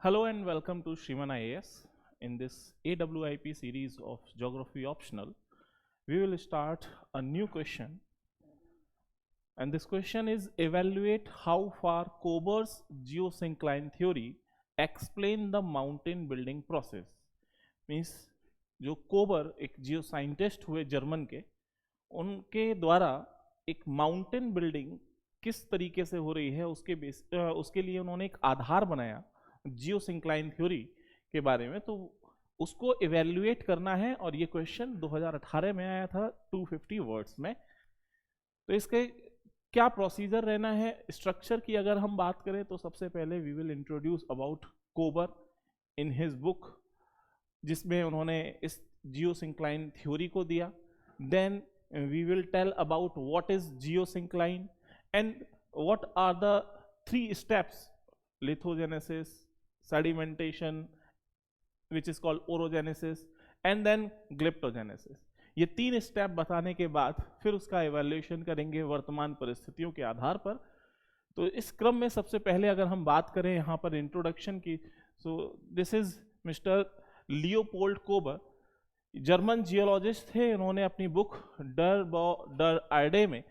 Hello and welcome to Shriman IAS. In this AWIP series of Geography Optional, we will start a new question. And this question is evaluate how far Kober's geosyncline theory explain the mountain building process. Means जो कोबर एक जियो scientist हुए German के, उनके द्वारा एक mountain building किस तरीके से हो रही है उसके लिए उन्होंने एक आधार बनाया जियोसिंक्लाइन थ्योरी के बारे में। तो उसको इवेल्युएट करना है और ये क्वेश्चन 2018 में आया था 250 वर्ड्स में। तो इसके क्या प्रोसीजर रहना है, स्ट्रक्चर की अगर हम बात करें तो सबसे पहले वी विल इंट्रोड्यूस अबाउट कोबर इन हिज बुक, जिसमें उन्होंने इस जियोसिंक्लाइन थ्योरी को दिया। Then we will tell about what is geosyncline and what are the 3 steps, lithogenesis, sedimentation which is called orogenesis and then glyptogenesis। ये 3 step बताने के बाद फिर उसका इवैल्यूएशन करेंगे वर्तमान परिस्थितियों के आधार पर। तो इस क्रम में सबसे पहले अगर हम बात करें यहाँ पर इंट्रोडक्शन की, so this is mister Leopold कोबर, जर्मन जियोलॉजिस्ट थे। इन्होंने अपनी बुक डर आर्डे में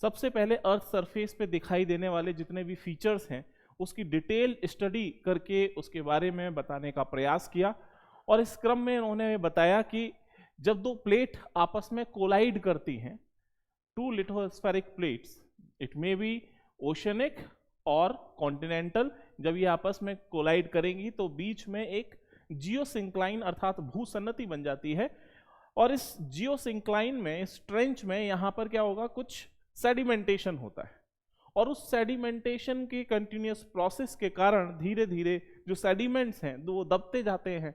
सबसे पहले अर्थ सरफेस पे दिखाई देने वाले जितने भी फीचर्स हैं उसकी डिटेल स्टडी करके उसके बारे में बताने का प्रयास किया। और इस क्रम में उन्होंने बताया कि जब 2 प्लेट आपस में कोलाइड करती हैं, 2 lithospheric plates, it may be oceanic और कॉन्टिनेंटल, जब ये आपस में कोलाइड करेंगी तो बीच में एक जियोसिंक्लाइन अर्थात भूसन्नति बन जाती है। और इस जियोसिंक्लाइन में, इस ट्रेंच में यहाँ पर क्या होगा, कुछ सेडिमेंटेशन होता है और उस सेडिमेंटेशन के कंटिन्यूस प्रोसेस के कारण धीरे धीरे जो सेडिमेंट्स हैं वो दबते जाते हैं।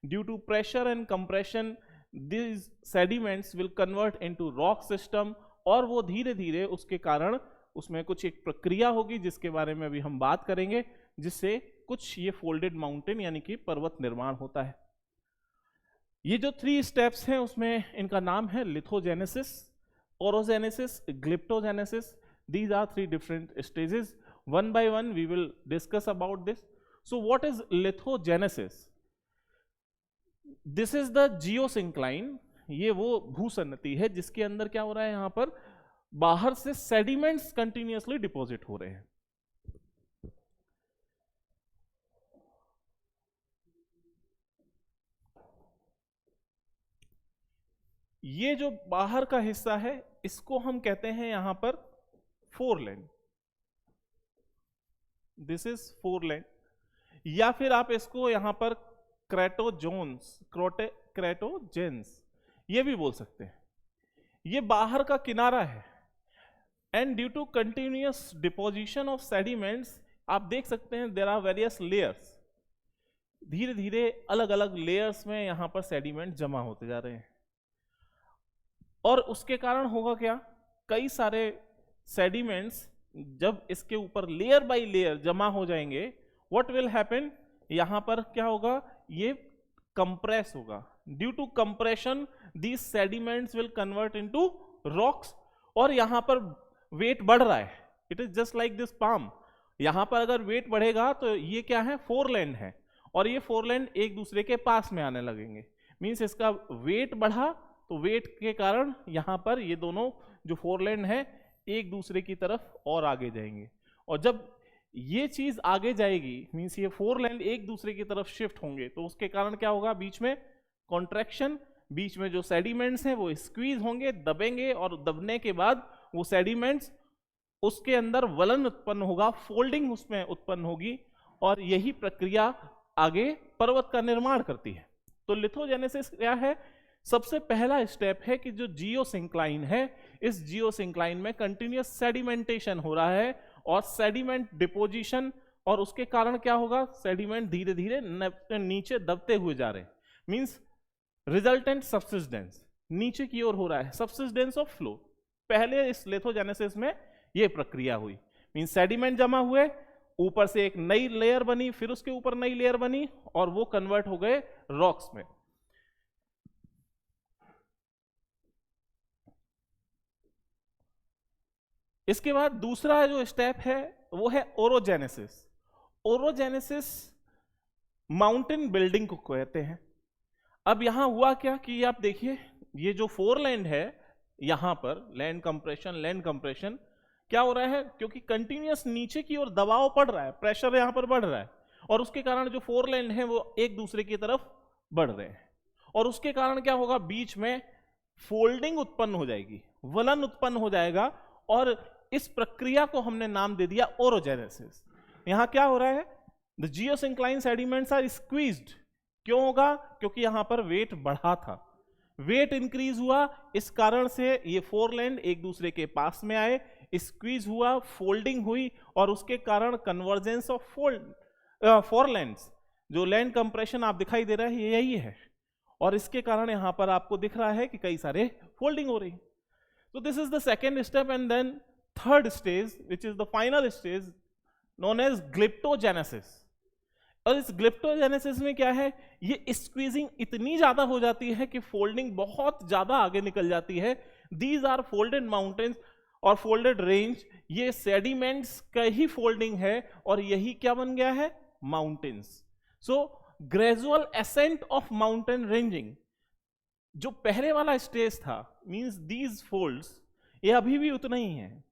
Due to pressure and compression this sediments will convert into rock system, और वो धीरे धीरे उसके कारण उसमें कुछ एक प्रक्रिया होगी जिसके बारे में अभी हम बात करेंगे, जिससे कुछ ये फोल्डेड माउंटेन यानी कि पर्वत निर्माण होता है। ये जो 3 स्टेप्स हैं उसमें इनका नाम है लिथोजेनेसिस, orogenesis, ग्लिप्टोजेनेसिस। These are 3 different stages. One by one we will discuss about this. So what is lithogenesis? This is the geosyncline. ये वो भूसन्नति है जिसके अंदर क्या हो रहा है, यहाँ पर बाहर से सेडिमेंट्स कंटिन्यूअसली डिपॉजिट हो रहे हैं। ये जो बाहर का हिस्सा है इसको हम कहते हैं यहाँ पर फोरलैंड, दिस इज फोरलैंड, या फिर आप इसको यहां पर क्रेटोजेंस ये भी बोल सकते हैं। ये बाहर का किनारा है and due to continuous deposition of sediments आप देख सकते हैं देयर आर वेरियस लेयर्स, धीरे धीरे अलग अलग लेयर्स में यहां पर सेडिमेंट जमा होते जा रहे हैं। और उसके कारण होगा क्या, कई सारे सेडिमेंट्स जब इसके ऊपर लेयर बाय लेयर जमा हो जाएंगे, व्हाट विल हैपन, यहां पर क्या होगा, ये कंप्रेस होगा। Due to compression these sediments will convert into rocks, और यहां पर वेट बढ़ रहा है। It is just like this palm, यहां पर अगर वेट बढ़ेगा तो ये क्या है, फोरलैंड है, और ये फोरलैंड एक दूसरे के पास में आने लगेंगे। मींस इसका वेट बढ़ा तो वेट के कारण यहां पर ये दोनों जो फोरलैंड है एक दूसरे की तरफ और आगे जाएंगे। और जब ये चीज आगे जाएगी, मींस ये फोरलैंड एक दूसरे की तरफ शिफ्ट होंगे, तो उसके कारण क्या होगा, बीच में कॉन्ट्रैक्शन, बीच में जो सेडिमेंट्स हैं वो स्क्वीज होंगे, दबेंगे, और दबने के बाद वो सेडिमेंट्स उसके अंदर वलन उत्पन्न होगा, फोल्डिंग उसमें उत्पन्न होगी, और यही प्रक्रिया आगे पर्वत का निर्माण करती है। तो लिथोजेनेसिस क्या है, सबसे पहला स्टेप है कि जो जियोसिंक्लाइन है, इस जियोसिंक्लाइन में कंटिन्यूअस सेडिमेंटेशन हो रहा है और सेडिमेंट डिपोजिशन, और उसके कारण क्या होगा, सेडिमेंट धीरे धीरे नीचे दबते हुए जा रहे हैं। मींस रिजल्टेंट सब्सिस्टेंस नीचे की ओर हो रहा है, सब्सिस्टेंस ऑफ फ्लो। पहले इस लिथोजेनेसिस में ये प्रक्रिया हुई, मींस सेडिमेंट जमा हुए, ऊपर से एक नई लेयर बनी, फिर उसके ऊपर नई लेयर बनी, और वो कन्वर्ट हो गए रॉक्स में। इसके बाद दूसरा जो स्टेप है वो है ओरोजेनेसिस। ओरोजेनेसिस माउंटेन बिल्डिंग को कहते हैं। अब यहां हुआ क्या कि आप देखिए ये जो फोरलैंड है, यहां पर लैंड कंप्रेशन क्या हो रहा है, क्योंकि कंटिन्यूअस नीचे की ओर दबाव पड़ रहा है, प्रेशर यहां पर बढ़ रहा है, और उसके कारण जो फोरलैंड है वो एक दूसरे की तरफ बढ़ रहे हैं, और उसके कारण क्या होगा, बीच में फोल्डिंग उत्पन्न हो जाएगी, वलन उत्पन्न हो जाएगा, और इस प्रक्रिया को हमने नाम दे दिया ओरोजेनेसिस। यहां क्या हो रहा है, the geosyncline sediments are squeezed. क्यों होगा, क्योंकि यहां पर वेट बढ़ा था, वेट इंक्रीज हुआ, इस कारण से ये फोरलैंड एक दूसरे के पास में आए, स्क्वीज हुआ, फोल्डिंग हुई, और उसके कारण कन्वर्जेंस ऑफ फोरलैंड्स, जो लैंड कंप्रेशन आप दिखाई दे रहा है ये यही है, और इसके कारण यहां पर आपको दिख रहा है कि कई सारे फोल्डिंग हो रही। तो this is the second step, and then third stage which is the final stage known as glyptogenesis. और इस ग्लिप्टोजेनेसिस में क्या है, ये स्क्वीजिंग इतनी ज्यादा हो जाती है कि फोल्डिंग बहुत ज्यादा आगे निकल जाती है। दीज आर फोल्डेड माउंटेन्स और फोल्डेड रेंज, ये सेडिमेंट्स का ही फोल्डिंग है, और यही क्या बन गया है, mountains. So gradual ascent of mountain ranging, जो पहले वाला स्टेज था, मींस दीज फोल्ड्स, ये अभी भी उतना ही है,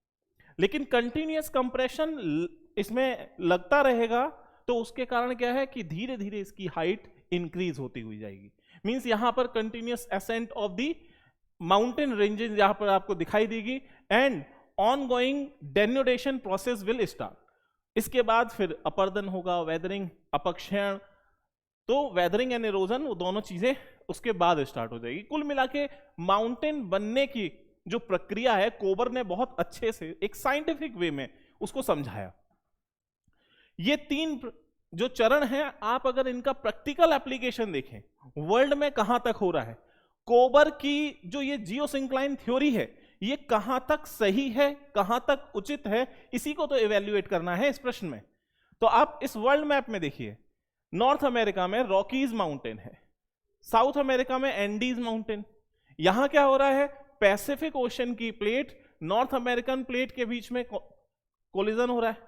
लेकिन कंटिन्यूअस कंप्रेशन इसमें लगता रहेगा, तो उसके कारण क्या है कि धीरे धीरे इसकी हाइट इंक्रीज होती हुई जाएगी। मींस यहां पर continuous ascent of the mountain ranges यहां पर आपको दिखाई देगी, and ongoing denudation process will start. इसके बाद फिर अपर्दन होगा, वेदरिंग, अपक्षयण, तो वेदरिंग एंड इरोजन, वो दोनों चीजें उसके बाद स्टार्ट हो जाएगी। कुल मिला के माउंटेन बनने की जो प्रक्रिया है, कोबर ने बहुत अच्छे से एक साइंटिफिक वे में उसको समझाया। ये तीन जो चरण हैं, आप अगर इनका प्रैक्टिकल एप्लीकेशन देखें वर्ल्ड में कहां तक हो रहा है, कोबर की जो ये जियोसिंक्लाइन थ्योरी है, ये कहां तक सही है, कहां तक उचित है, इसी को तो इवेल्युएट करना है इस प्रश्न में। तो आप इस वर्ल्ड मैप में देखिए, नॉर्थ अमेरिका में रॉकीज माउंटेन है, साउथ अमेरिका में एंडीज माउंटेन, यहां क्या हो रहा है, पैसिफिक ओशन की प्लेट नॉर्थ अमेरिकन प्लेट के बीच में कोलिजन हो रहा है,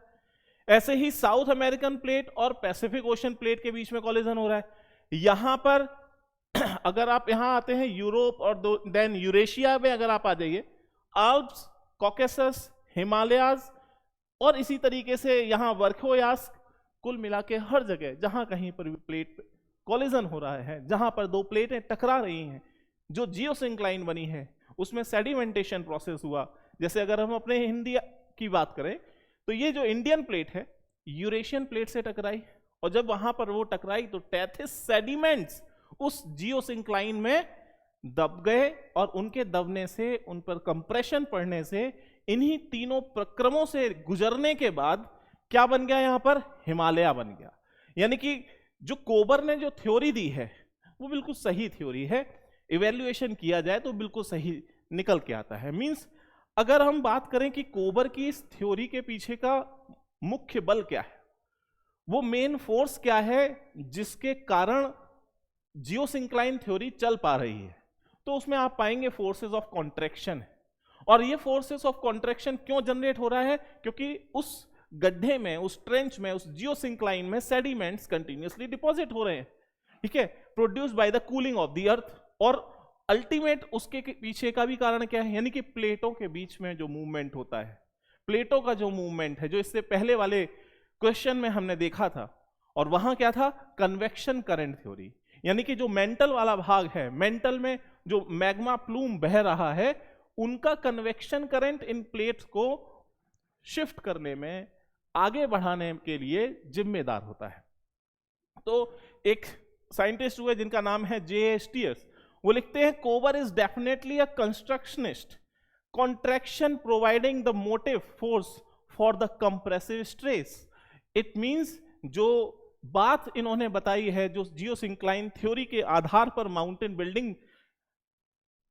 ऐसे ही साउथ अमेरिकन प्लेट और पैसिफिक ओशन प्लेट के बीच में कोलिजन हो रहा है। यहां पर अगर आप यहां आते हैं यूरोप और देन यूरेशिया में अगर आप आ जाइए, आल्प्स, कॉकेसस, हिमालयाज, और इसी तरीके से यहां वर्खोयास्क, कुल मिला के हर जगह जहां कहीं पर भी प्लेट कोलिजन हो रहा है, जहां पर दो प्लेटें टकरा रही हैं, जो जियोसिंक्लाइन बनी है, उसमें सेडिमेंटेशन प्रोसेस हुआ। जैसे अगर हम अपने इंडिया की बात करें, तो ये जो इंडियन प्लेट है यूरेशियन प्लेट से टकराई, और जब वहां पर वो टकराई तो टेथिस सेडिमेंट्स उस जियोसिंक्लाइन में दब गए, और उनके दबने से, उन पर कंप्रेशन पड़ने से, इन्हीं तीनों प्रक्रमों से गुजरने के बाद क्या बन गया, यहां पर हिमालय बन गया। यानी कि जो कोबर ने जो थ्योरी दी है वो बिल्कुल सही थ्योरी है, इवेल्युएशन किया जाए तो बिल्कुल सही निकल के आता है। मींस अगर हम बात करें कि कोबर की इस थ्योरी के पीछे का मुख्य बल क्या है, वो मेन फोर्स क्या है जिसके कारण जियोसिंक्लाइन थ्योरी चल पा रही है, तो उसमें आप पाएंगे फोर्सेस ऑफ कॉन्ट्रैक्शन। और ये फोर्सेस ऑफ कॉन्ट्रैक्शन क्यों जनरेट हो रहा है, क्योंकि उस गड्ढे में, उस ट्रेंच में, उस जियोसिंक्लाइन में सेडिमेंट्स कंटिन्यूअसली डिपॉजिट हो रहे हैं, ठीक है, produced by the cooling of the earth. और अल्टीमेट उसके पीछे का भी कारण क्या है, यानी कि प्लेटों के बीच में जो मूवमेंट होता है, प्लेटों का जो मूवमेंट है, जो इससे पहले वाले क्वेश्चन में हमने देखा था, और वहां क्या था, कन्वेक्शन करंट थ्योरी, यानी कि जो मेंटल वाला भाग है, मेंटल में जो मैग्मा प्लूम बह रहा है, उनका कन्वेक्शन करंट इन प्लेट्स को शिफ्ट करने में, आगे बढ़ाने के लिए जिम्मेदार होता है। तो एक साइंटिस्ट हुए जिनका नाम है J.S.T.S, वो लिखते हैं, Kober is definitely a constructionist, contraction providing the motive force for the compressive stress. It means जो बात इन्होंने बताई है, जो जियोसिंक्लाइन थ्योरी के आधार पर माउंटेन बिल्डिंग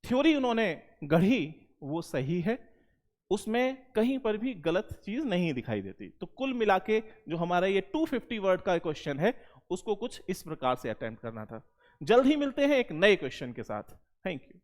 थ्योरी उन्होंने गढ़ी, वो सही है, उसमें कहीं पर भी गलत चीज नहीं दिखाई देती। तो कुल मिला के जो हमारा ये 250 वर्ड का क्वेश्चन है, उसको कुछ इस प्रकार से अटेम्प्ट करना था। जल्द ही मिलते हैं एक नए क्वेश्चन के साथ। Thank you.